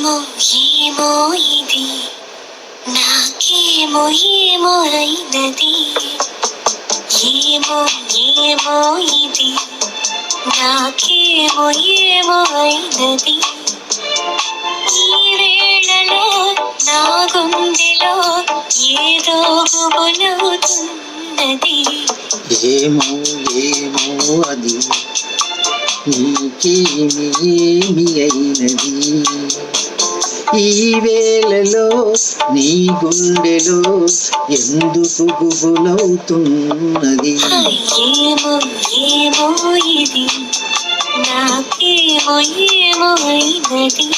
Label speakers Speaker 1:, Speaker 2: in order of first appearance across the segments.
Speaker 1: ఏమో ఏమో ఇది నాకేమో ఏమో అయినది ఏమో ఏమో ఇది నాకేమో ఏమో అయినది ఈ వేళలో నా గుండెలో ఏదో గుబులవుతున్నది
Speaker 2: ఏమో ఏమో అది నీకేమి ఏమి అయినది ఈ వేళలో నీ గుండెలో ఎందుకు గుబులవుతున్నది
Speaker 1: ఏమో ఏమో ఇది నాకేమో ఏమో అయినది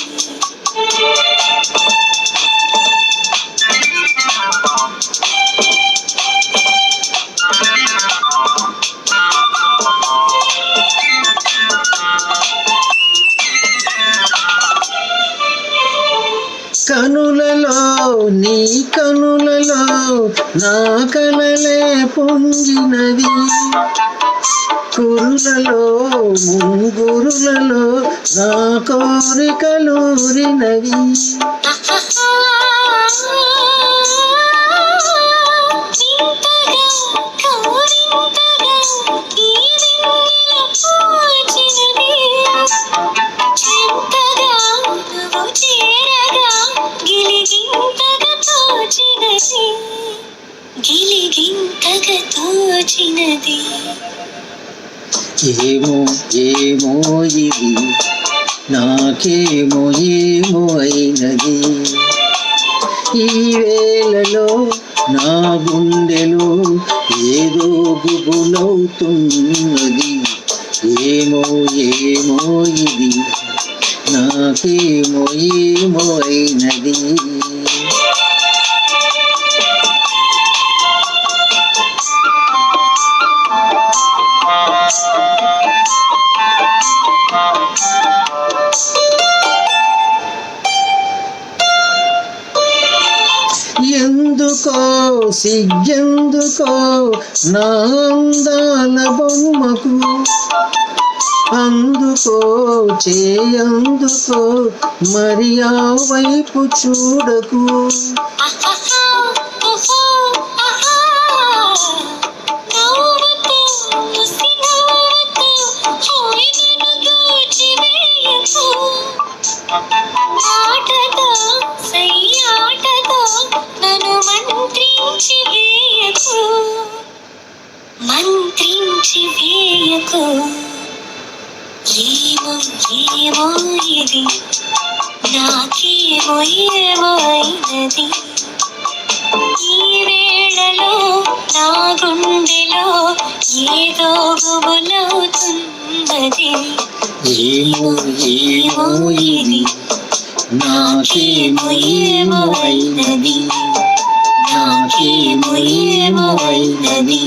Speaker 2: కనులలో నీ కనులలో నా కలలే పొంగినవి కురులలో ముంగురులలో నా కోరికలూరినవి
Speaker 1: గిలిగింతగా తోచినది
Speaker 2: ఏమో ఏమో ఇది నాకేమో ఏమో అయినది ఈ వేళలో నా గుండెలో ఏదో గుబులవుతున్నది ఏమో ఏమో ఇది నాకేమో ఏమో అయినది ఎందుకో సిగ్గెందుకో నా అందాల బొమ్మకు అందుకో చేయందుకో మరి ఆ వైపు చూడకు
Speaker 1: మంత్రించి వేయకు ఏమో ఏమో ఇది నాకేమో ఏమో అయినది ఈ వేళలో నా గుండెలో ఏదో గుబులవుతున్నది
Speaker 2: ఏమో ఏమో ఇది నాకేమో ఏమో అయినది నాకేమో ఏమో అయినది